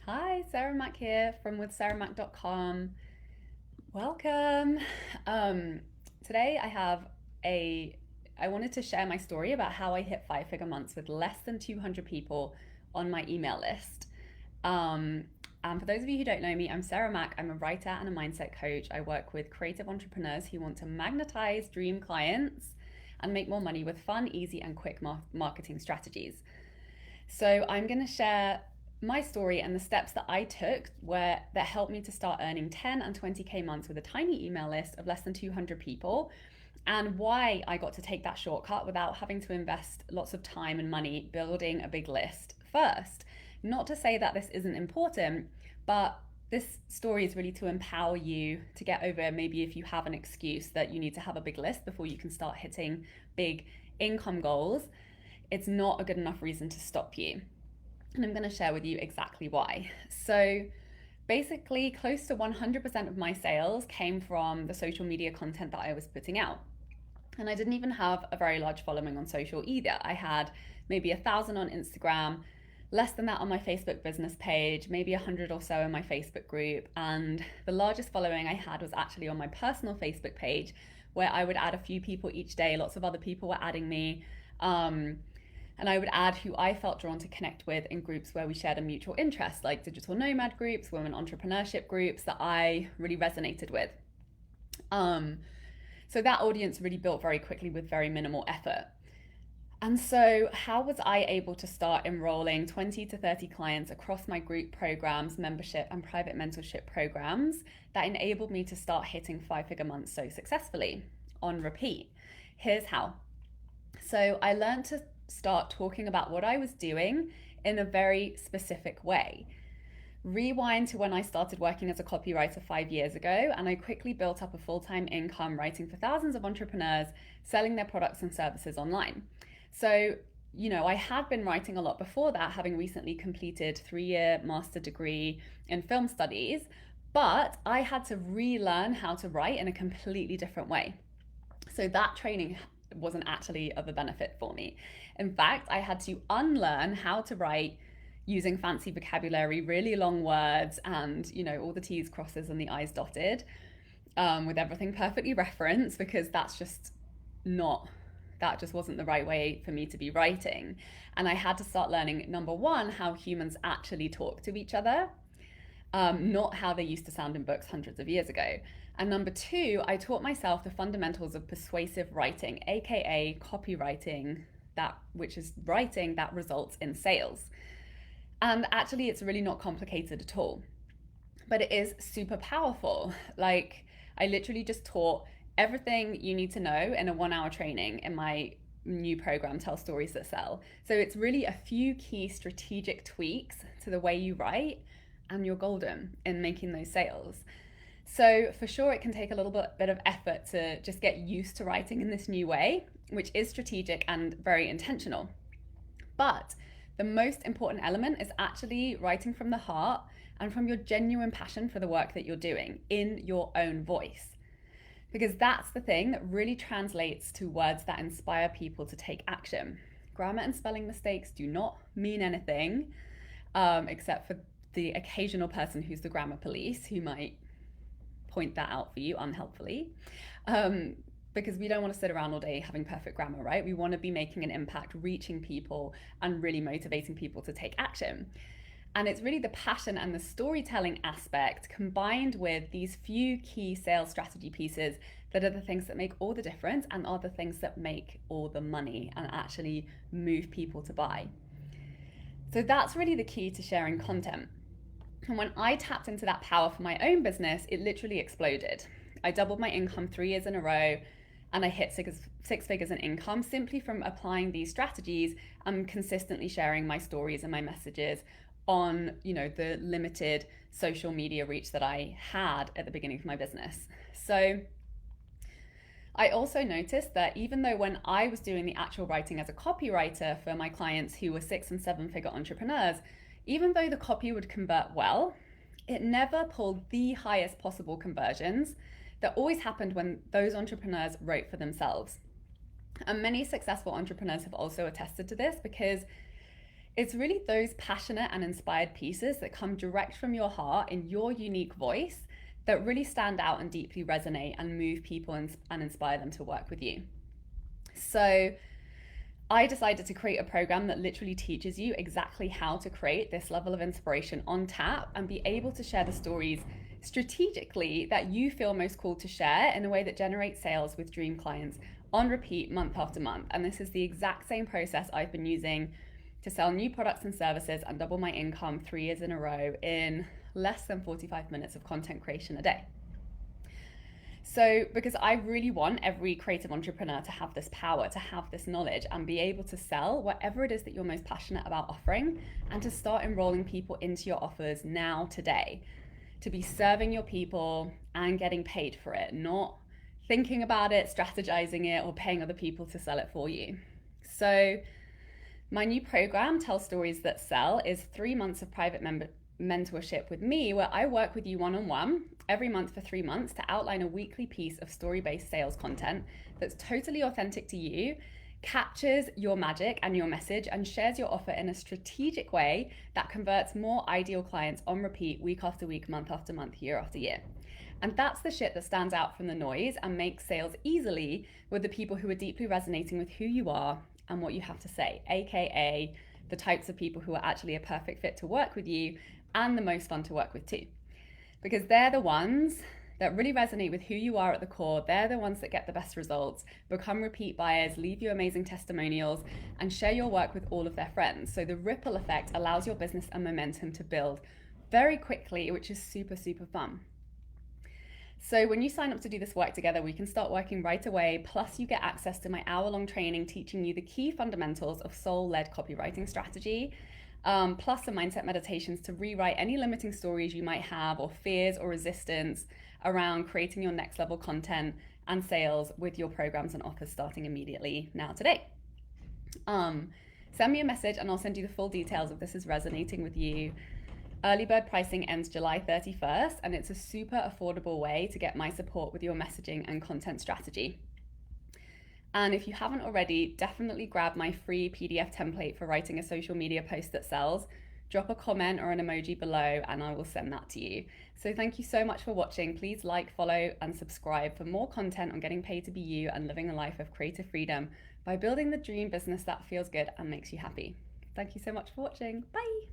Hi, Sarah Mack here from withsarahmack.com. Welcome. Um, Today I wanted to share my story about how I hit five-figure months with less than 200 people on my email list. Um, and for those of you who don't know me, I'm Sarah Mack. I'm a writer and a mindset coach. I work with creative entrepreneurs who want to magnetize dream clients and make more money with fun, easy, and quick marketing strategies. So I'm going to share my story and the steps that I took that helped me to start earning 10 and 20k months with a tiny email list of less than 200 people, and why I got to take that shortcut without having to invest lots of time and money building a big list first. Not to say that this isn't important, but this story is really to empower you to get over maybe if you have an excuse that you need to have a big list before you can start hitting big income goals. It's not a good enough reason to stop you. And I'm going to share with you exactly why. So, basically, close to 100% of my sales came from the social media content that I was putting out. And I didn't even have a very large following on social either. I had maybe 1,000 on Instagram, less than that on my Facebook business page, maybe 100 or so in my Facebook group. And the largest following I had was actually on my personal Facebook page, where I would add a few people each day. Lots of other people were adding me. And I would add who I felt drawn to connect with in groups where we shared a mutual interest, like digital nomad groups, women entrepreneurship groups that I really resonated with. So that audience really built very quickly with very minimal effort. And so, how was I able to start enrolling 20 to 30 clients across my group programs, membership, and private mentorship programs that enabled me to start hitting five-figure months so successfully on repeat? Here's how. So, I learned to start talking about what I was doing in a very specific way. Rewind to when I started working as a copywriter 5 years ago, and I quickly built up a full-time income writing for thousands of entrepreneurs selling their products and services online. So, I had been writing a lot before that, having recently completed 3-year master degree in film studies, but I had to relearn how to write in a completely different way. So that training wasn't actually of a benefit for me. In fact, I had to unlearn how to write using fancy vocabulary, really long words, and all the T's crosses and the I's dotted, with everything perfectly referenced, because that just wasn't the right way for me to be writing. And I had to start learning, number one, how humans actually talk to each other, not how they used to sound in books hundreds of years ago. And number two, I taught myself the fundamentals of persuasive writing, aka copywriting, which is writing that results in sales. And actually, it's really not complicated at all, but it is super powerful. Like, I literally just taught everything you need to know in a 1 hour training in my new program, Tell Stories That Sell. So it's really a few key strategic tweaks to the way you write, and you're golden in making those sales. So for sure, it can take a little bit of effort to just get used to writing in this new way, which is strategic and very intentional. But the most important element is actually writing from the heart and from your genuine passion for the work that you're doing in your own voice. Because that's the thing that really translates to words that inspire people to take action. Grammar and spelling mistakes do not mean anything, except for the occasional person who's the grammar police who might point that out for you unhelpfully. Because we don't want to sit around all day having perfect grammar, right? We want to be making an impact, reaching people, and really motivating people to take action. And it's really the passion and the storytelling aspect combined with these few key sales strategy pieces that are the things that make all the difference and are the things that make all the money and actually move people to buy. So that's really the key to sharing content. And when I tapped into that power for my own business, it literally exploded. I doubled my income 3 years in a row, and I hit six figures in income simply from applying these strategies and consistently sharing my stories and my messages on, the limited social media reach that I had at the beginning of my business. So I also noticed that even though when I was doing the actual writing as a copywriter for my clients who were 6 and 7 figure entrepreneurs, even though the copy would convert well, it never pulled the highest possible conversions that always happened when those entrepreneurs wrote for themselves. And many successful entrepreneurs have also attested to this, because It's really those passionate and inspired pieces that come direct from your heart in your unique voice that really stand out and deeply resonate and move people and inspire them to work with you. So I decided to create a program that literally teaches you exactly how to create this level of inspiration on tap and be able to share the stories strategically that you feel most called to share in a way that generates sales with dream clients on repeat month after month. And this is the exact same process I've been using to sell new products and services and double my income 3 years in a row in less than 45 minutes of content creation a day. So, because I really want every creative entrepreneur to have this power, to have this knowledge, and be able to sell whatever it is that you're most passionate about offering, and to start enrolling people into your offers now, today, to be serving your people and getting paid for it, not thinking about it, strategizing it, or paying other people to sell it for you. So, my new program, Tell Stories That Sell, is 3 months of private mentorship with me, where I work with you one-on-one every month for 3 months to outline a weekly piece of story-based sales content that's totally authentic to you, captures your magic and your message, and shares your offer in a strategic way that converts more ideal clients on repeat week after week, month after month, year after year. And that's the shit that stands out from the noise and makes sales easily with the people who are deeply resonating with who you are and what you have to say, aka the types of people who are actually a perfect fit to work with you and the most fun to work with too. Because they're the ones that really resonate with who you are at the core. They're the ones that get the best results, become repeat buyers, leave you amazing testimonials, and share your work with all of their friends. So the ripple effect allows your business and momentum to build very quickly, which is super, super fun. So when you sign up to do this work together, we can start working right away. Plus you get access to my hour-long training teaching you the key fundamentals of soul-led copywriting strategy, plus some mindset meditations to rewrite any limiting stories you might have or fears or resistance around creating your next level content and sales with your programs and offers starting immediately now today. Send me a message and I'll send you the full details if this is resonating with you. Early bird pricing ends July 31st, and it's a super affordable way to get my support with your messaging and content strategy. And if you haven't already, definitely grab my free PDF template for writing a social media post that sells. Drop a comment or an emoji below and I will send that to you. So thank you so much for watching. Please like, follow, and subscribe for more content on getting paid to be you and living a life of creative freedom by building the dream business that feels good and makes you happy. Thank you so much for watching. Bye.